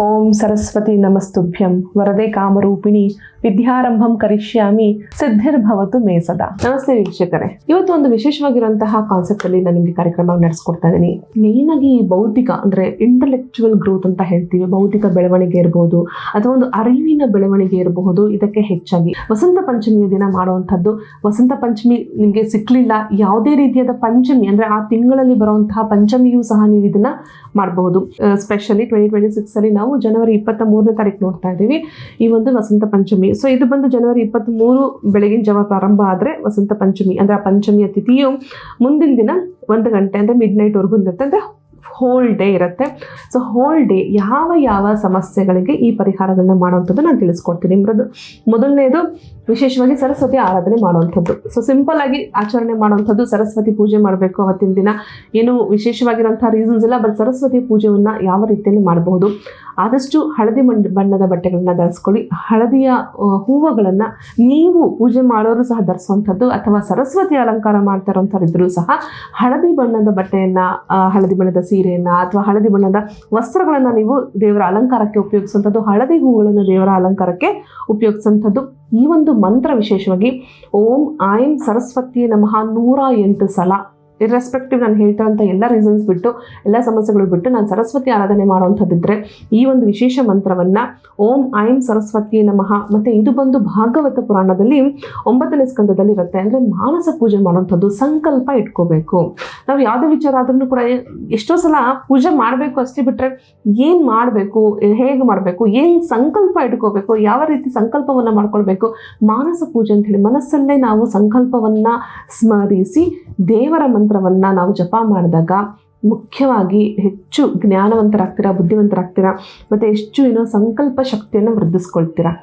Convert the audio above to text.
ಓಂ ಸರಸ್ವತಿ ನಮಸ್ತುಭ್ಯಂ ವರದೆ ಕಾಮರೂಪಿಣಿ ವಿದ್ಯಾರಂಭಂ ಕರಿಷ್ಯಾಮಿ ಸಿದ್ಧಿರ್ಭವತು ಮೇ ಸದಾ. ನಮಸ್ತೆ ವೀಕ್ಷಕರೇ, ಇವತ್ತು ಒಂದು ವಿಶೇಷವಾಗಿರುವಂತಹ ಕಾನ್ಸೆಪ್ಟ್ ಅಲ್ಲಿ ನಾನು ನಿಮಗೆ ಕಾರ್ಯಕ್ರಮ ನಡೆಸ್ಕೊಡ್ತಾ ಇದ್ದೀನಿ. ಮೇನ್ ಆಗಿ ಬೌದ್ಧಿಕ ಅಂದ್ರೆ ಇಂಟೆಲೆಕ್ಚುವಲ್ ಗ್ರೋತ್ ಅಂತ ಹೇಳ್ತೀವಿ. ಬೌದ್ಧಿಕ ಬೆಳವಣಿಗೆ ಇರಬಹುದು ಅಥವಾ ಒಂದು ಅರಿವಿನ ಬೆಳವಣಿಗೆ ಇರಬಹುದು. ಇದಕ್ಕೆ ಹೆಚ್ಚಾಗಿ ವಸಂತ ಪಂಚಮಿಯ ದಿನ ಮಾಡುವಂತದ್ದು. ವಸಂತ ಪಂಚಮಿ ನಿಮ್ಗೆ ಸಿಕ್ಲಿಲ್ಲ, ಯಾವುದೇ ರೀತಿಯಾದ ಪಂಚಮಿ ಅಂದ್ರೆ ಆ ತಿಂಗಳಲ್ಲಿ ಬರುವಂತಹ ಪಂಚಮಿಯೂ ಸಹ ನೀವು ಇದನ್ನ ಮಾಡಬಹುದು. ಸ್ಪೆಷಲಿ 2026 ಅಲ್ಲಿ ನಾವು ಜನವರಿ 23ನೇ ತಾರೀಕು ನೋಡ್ತಾ ಇದ್ದೀವಿ ಈ ಒಂದು ವಸಂತ ಪಂಚಮಿ. ಸೊ ಇದು ಬಂದು ಜನವರಿ 23 ಬೆಳಗಿನ ಜಾವ ಪ್ರಾರಂಭ ಆದ್ರೆ ವಸಂತ ಪಂಚಮಿ ಅಂದ್ರೆ ಆ ಪಂಚಮಿಯ ತಿಥಿಯು ಮುಂದಿನ ದಿನ 1 ಗಂಟೆ ಅಂದ್ರೆ ಮಿಡ್ ನೈಟ್ ವರ್ಗು ಇರುತ್ತೆ, ಅಂದ್ರೆ ಹೋಲ್ ಡೇ ಇರುತ್ತೆ. ಸೊ ಹೋಲ್ ಡೇ ಯಾವ ಸಮಸ್ಯೆಗಳಿಗೆ ಈ ಪರಿಹಾರಗಳನ್ನ ಮಾಡುವಂಥದ್ದು ನಾನು ತಿಳಿಸ್ಕೊಡ್ತೀನಿ. ಮೊದಲನೇದು ವಿಶೇಷವಾಗಿ ಸರಸ್ವತಿ ಆರಾಧನೆ ಮಾಡುವಂಥದ್ದು. ಸೊ ಸಿಂಪಲ್ ಆಗಿ ಆಚರಣೆ ಮಾಡುವಂಥದ್ದು, ಸರಸ್ವತಿ ಪೂಜೆ ಮಾಡಬೇಕು ಅವತ್ತಿನ ದಿನ. ಏನು ವಿಶೇಷವಾಗಿರುವಂತಹ ರೀಸನ್ಸ್ ಇಲ್ಲ, ಬಟ್ ಸರಸ್ವತಿ ಪೂಜೆಯನ್ನ ಯಾವ ರೀತಿಯಲ್ಲಿ ಮಾಡಬಹುದು. ಆದಷ್ಟು ಹಳದಿ ಬಣ್ಣದ ಬಟ್ಟೆಗಳನ್ನ ಧರಿಸ್ಕೊಳ್ಳಿ. ಹಳದಿಯ ಹೂವುಗಳನ್ನ ನೀವು ಪೂಜೆ ಮಾಡೋರು ಸಹ ಧರಿಸುವಂಥದ್ದು, ಅಥವಾ ಸರಸ್ವತಿ ಅಲಂಕಾರ ಮಾಡ್ತಾ ಇರೋಂಥವ್ರಿದ್ರು ಸಹ ಹಳದಿ ಬಣ್ಣದ ಬಟ್ಟೆಯನ್ನ, ಹಳದಿ ಬಣ್ಣದ ಸೀರೆಯನ್ನ ಅಥವಾ ಹಳದಿ ಬಣ್ಣದ ವಸ್ತ್ರಗಳನ್ನ ನೀವು ದೇವರ ಅಲಂಕಾರಕ್ಕೆ ಉಪಯೋಗಿಸುವಂಥದ್ದು, ಹಳದಿ ಹೂವುಗಳನ್ನು ದೇವರ ಅಲಂಕಾರಕ್ಕೆ ಉಪಯೋಗಿಸುವಂಥದ್ದು. ಈ ಒಂದು ಮಂತ್ರ ವಿಶೇಷವಾಗಿ ಓಂ ಐಂ ಸರಸ್ವತಿ ನಮಃ 108 ಸಲ, ಇರ್ರೆಸ್ಪೆಕ್ಟಿವ್ ನಾನು ಹೇಳ್ತಾರಂಥ ಎಲ್ಲ ರೀಸನ್ಸ್ ಬಿಟ್ಟು, ಎಲ್ಲ ಸಮಸ್ಯೆಗಳು ಬಿಟ್ಟು ನಾನು ಸರಸ್ವತಿ ಆರಾಧನೆ ಮಾಡುವಂಥದ್ದಿದ್ರೆ ಈ ಒಂದು ವಿಶೇಷ ಮಂತ್ರವನ್ನ ಓಂ ಐಂ ಸರಸ್ವತಿ ನಮಃ. ಮತ್ತೆ ಇದು ಬಂದು ಭಾಗವತ ಪುರಾಣದಲ್ಲಿ 9ನೇ ಸ್ಕಂದದಲ್ಲಿ ಇರುತ್ತೆ. ಅಂದ್ರೆ ಮಾನಸ ಪೂಜೆ ಮಾಡುವಂಥದ್ದು, ಸಂಕಲ್ಪ ಇಟ್ಕೋಬೇಕು. ನಾವು ಯಾವುದೇ ವಿಚಾರ ಆದ್ರೂ ಕೂಡ ಎಷ್ಟೋ ಸಲ ಪೂಜೆ ಮಾಡಬೇಕು ಅಷ್ಟೇ, ಬಿಟ್ರೆ ಏನ್ ಮಾಡಬೇಕು, ಹೇಗೆ ಮಾಡಬೇಕು, ಏನ್ ಸಂಕಲ್ಪ ಇಟ್ಕೋಬೇಕು, ಯಾವ ರೀತಿ ಸಂಕಲ್ಪವನ್ನ ಮಾಡ್ಕೊಳ್ಬೇಕು, ಮಾನಸ ಪೂಜೆ ಅಂತ ಹೇಳಿ ಮನಸ್ಸಲ್ಲೇ ನಾವು ಸಂಕಲ್ಪವನ್ನ ಸ್ಮರಿಸಿ ದೇವರ ಮಂತ್ರವನ್ನ ನಾವು ಜಪ ಮಾಡಿದಾಗ ಮುಖ್ಯವಾಗಿ ಹೆಚ್ಚು ಜ್ಞಾನವಂತರಾಗ್ತೀರಾ, ಬುದ್ಧಿವಂತರಾಗ್ತೀರಾ, ಮತ್ತೆ ಹೆಚ್ಚು ಸಂಕಲ್ಪ ಶಕ್ತಿಯನ್ನು ವೃದ್ಧಿಸ್ಕೊಳ್ತೀರಾ.